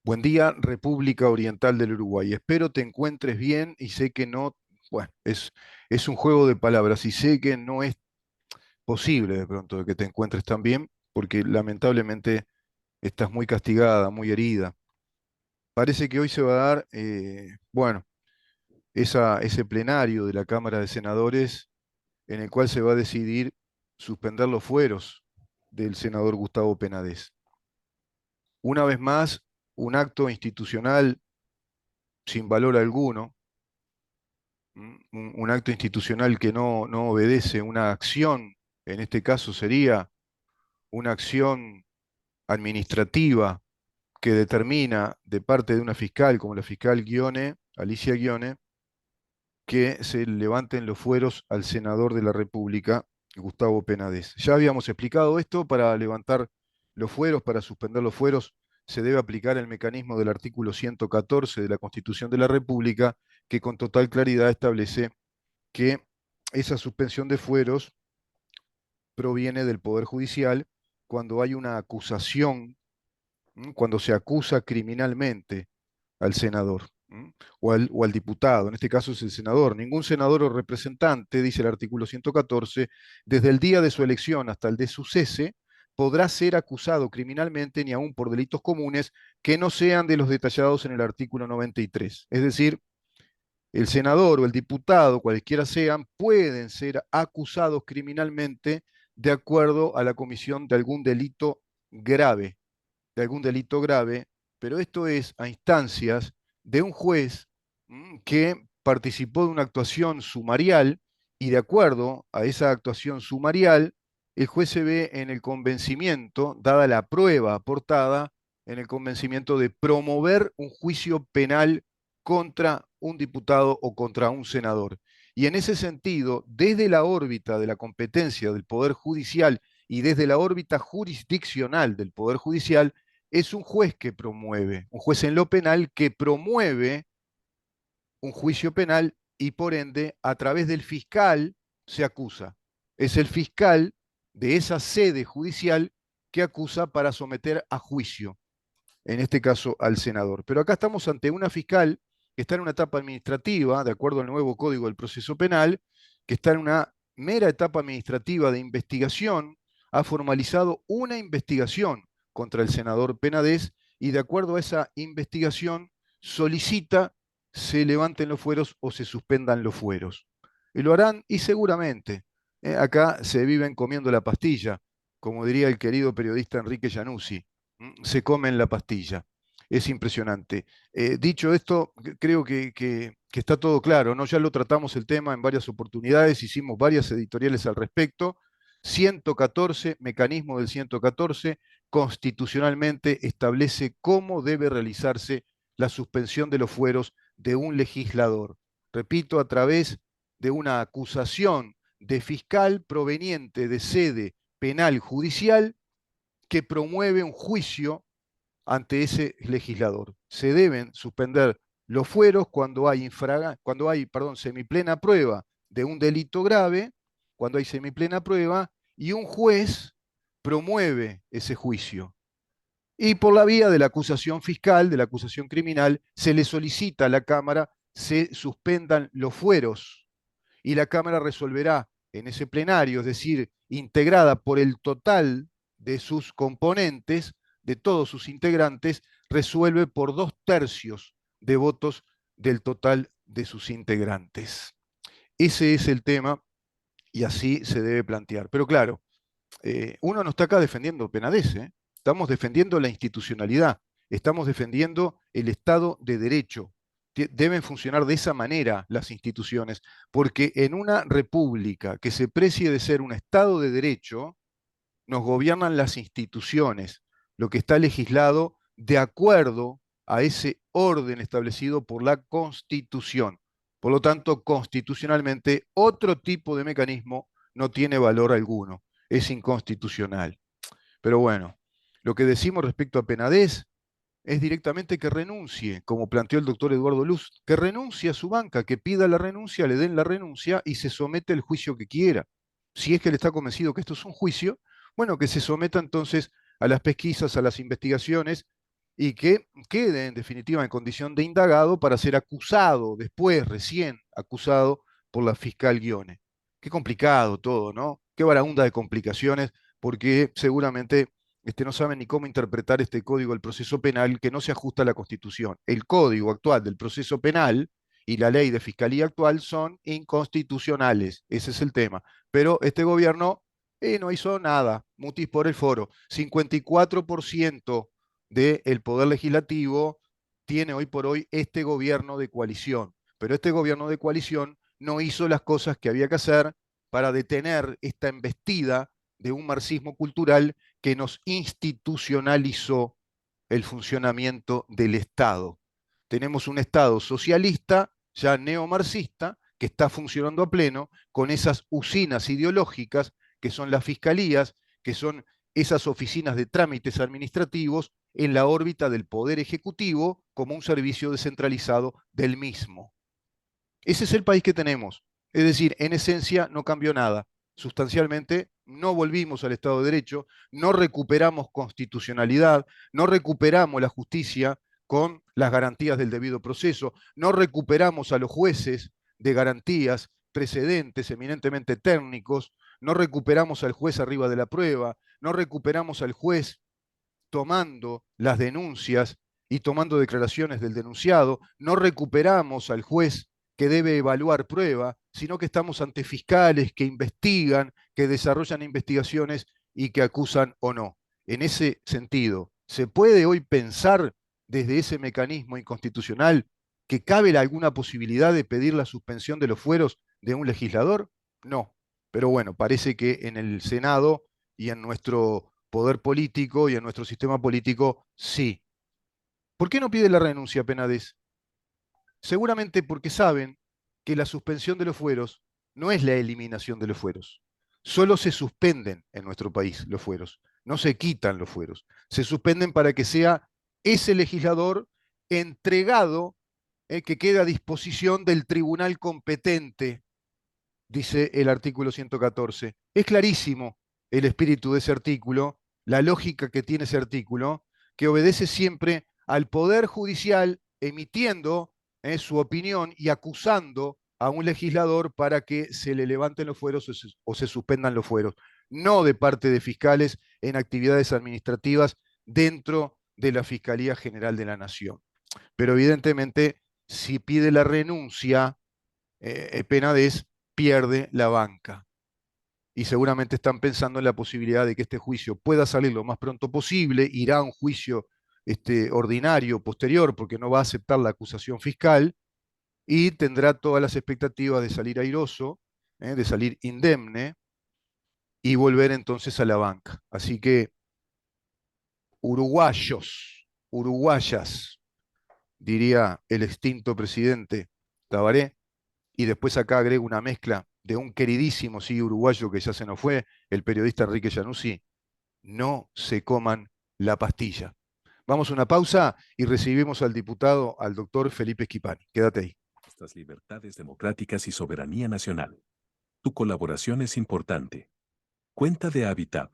Buen día, República Oriental del Uruguay. Espero te encuentres bien y sé que no, bueno, es un juego de palabras y sé que no es posible de pronto que te encuentres tan bien porque lamentablemente estás muy castigada, muy herida. Parece que hoy se va a dar, bueno, ese plenario de la Cámara de Senadores en el cual se va a decidir suspender los fueros del senador Gustavo Penades. Una vez más, un acto institucional sin valor alguno, un acto institucional que no obedece una acción, en este caso sería una acción administrativa que determina de parte de una fiscal como la fiscal Guione, Alicia Guione, que se levanten los fueros al senador de la República, Gustavo Penades. Ya habíamos explicado esto, para levantar los fueros, para suspender los fueros, se debe aplicar el mecanismo del artículo 114 de la Constitución de la República, que con total claridad establece que esa suspensión de fueros proviene del Poder Judicial cuando hay una acusación, cuando se acusa criminalmente al senador, o al diputado, en este caso es el senador. Ningún senador o representante, dice el artículo 114, desde el día de su elección hasta el de su cese, podrá ser acusado criminalmente ni aun por delitos comunes que no sean de los detallados en el artículo 93. Es decir, el senador o el diputado, cualquiera sean, pueden ser acusados criminalmente de acuerdo a la comisión grave, de algún delito grave, pero esto es a instancias de un juez que participó de una actuación sumarial y de acuerdo a esa actuación sumarial, el juez se ve en el convencimiento, dada la prueba aportada, en el convencimiento de promover un juicio penal contra un diputado o contra un senador. Y en ese sentido, desde la órbita de la competencia del Poder Judicial y desde la órbita jurisdiccional del Poder Judicial, es un juez que promueve, un juez en lo penal que promueve un juicio penal y por ende a través del fiscal se acusa. Es el fiscal de esa sede judicial que acusa para someter a juicio, en este caso al senador. Pero acá estamos ante una fiscal que está en una etapa administrativa, de acuerdo al nuevo Código del Proceso Penal, que está en una mera etapa administrativa de investigación, ha formalizado una investigación contra el senador Penades y de acuerdo a esa investigación solicita se levanten los fueros o se suspendan los fueros. Y lo harán y seguramente. Acá se viven comiendo la pastilla, como diría el querido periodista Enrique Januzzi, se comen la pastilla. Es impresionante. Dicho esto, creo que está todo claro, ¿no? Ya lo tratamos el tema en varias oportunidades, hicimos varias editoriales al respecto. 114, mecanismo del 114, constitucionalmente establece cómo debe realizarse la suspensión de los fueros de un legislador. Repito, a través de una acusación de fiscal proveniente de sede penal judicial que promueve un juicio ante ese legislador. Se deben suspender los fueros cuando hay, semiplena prueba de un delito grave, cuando hay semiplena prueba y un juez promueve ese juicio. Y por la vía de la acusación fiscal, de la acusación criminal, se le solicita a la Cámara se suspendan los fueros y la Cámara resolverá en ese plenario, es decir, integrada por el total de sus componentes, de todos sus integrantes, resuelve por 2/3 de votos del total de sus integrantes. Ese es el tema y así se debe plantear. Pero claro, uno no está acá defendiendo Penades, ¿eh? Estamos defendiendo la institucionalidad, estamos defendiendo el Estado de Derecho. Deben funcionar de esa manera las instituciones, porque en una república que se precie de ser un Estado de Derecho, nos gobiernan las instituciones, lo que está legislado de acuerdo a ese orden establecido por la Constitución. Por lo tanto, constitucionalmente, otro tipo de mecanismo no tiene valor alguno, es inconstitucional. Pero bueno, lo que decimos respecto a Penades es directamente que renuncie, como planteó el doctor Eduardo Luz, que renuncie a su banca, que pida la renuncia, le den la renuncia y se somete al juicio que quiera. Si es que él está convencido que esto es un juicio, bueno, que se someta entonces a las pesquisas, a las investigaciones y que quede en definitiva en condición de indagado para ser acusado, después, recién acusado por la fiscal Guione. Qué complicado todo, ¿no? Qué barahunda de complicaciones, porque seguramente no saben ni cómo interpretar este código del proceso penal que no se ajusta a la Constitución. El código actual del proceso penal y la ley de fiscalía actual son inconstitucionales, ese es el tema. Pero este gobierno no hizo nada, mutis por el foro. 54% del poder legislativo tiene hoy por hoy este gobierno de coalición. Pero este gobierno de coalición no hizo las cosas que había que hacer para detener esta embestida de un marxismo cultural que nos institucionalizó el funcionamiento del Estado. Tenemos un Estado socialista, ya neomarxista, que está funcionando a pleno con esas usinas ideológicas que son las fiscalías, que son esas oficinas de trámites administrativos en la órbita del Poder Ejecutivo como un servicio descentralizado del mismo. Ese es el país que tenemos. Es decir, en esencia no cambió nada. Sustancialmente no volvimos al Estado de Derecho, no recuperamos constitucionalidad, no recuperamos la justicia con las garantías del debido proceso, no recuperamos a los jueces de garantías precedentes eminentemente técnicos, no recuperamos al juez arriba de la prueba, no recuperamos al juez tomando las denuncias y tomando declaraciones del denunciado, no recuperamos al juez que debe evaluar prueba, sino que estamos ante fiscales que investigan, que desarrollan investigaciones y que acusan o no. En ese sentido, ¿se puede hoy pensar desde ese mecanismo inconstitucional que cabe alguna posibilidad de pedir la suspensión de los fueros de un legislador? No. Pero bueno, parece que en el Senado y en nuestro poder político y en nuestro sistema político, sí. ¿Por qué no pide la renuncia Penades? Seguramente porque saben que la suspensión de los fueros no es la eliminación de los fueros. Solo se suspenden en nuestro país los fueros, no se quitan los fueros. Se suspenden para que sea ese legislador entregado, que quede a disposición del tribunal competente, dice el artículo 114. Es clarísimo el espíritu de ese artículo, la lógica que tiene ese artículo, que obedece siempre al Poder Judicial emitiendo su opinión y acusando a un legislador para que se le levanten los fueros o se suspendan los fueros, no de parte de fiscales en actividades administrativas dentro de la Fiscalía General de la Nación. Pero evidentemente, si pide la renuncia, Penades pierde la banca. Y seguramente están pensando en la posibilidad de que este juicio pueda salir lo más pronto posible, irá a un juicio ordinario posterior, porque no va a aceptar la acusación fiscal, y tendrá todas las expectativas de salir airoso, de salir indemne, y volver entonces a la banca. Así que, uruguayos, uruguayas, diría el extinto presidente Tabaré, y después acá agrego una mezcla de un queridísimo sí uruguayo que ya se nos fue, el periodista Enrique Januzzi: no se coman la pastilla. Vamos a una pausa y recibimos al diputado, al doctor Felipe Schipani. Quédate ahí. Nuestras libertades democráticas y soberanía nacional. Tu colaboración es importante. Cuenta de Habitat.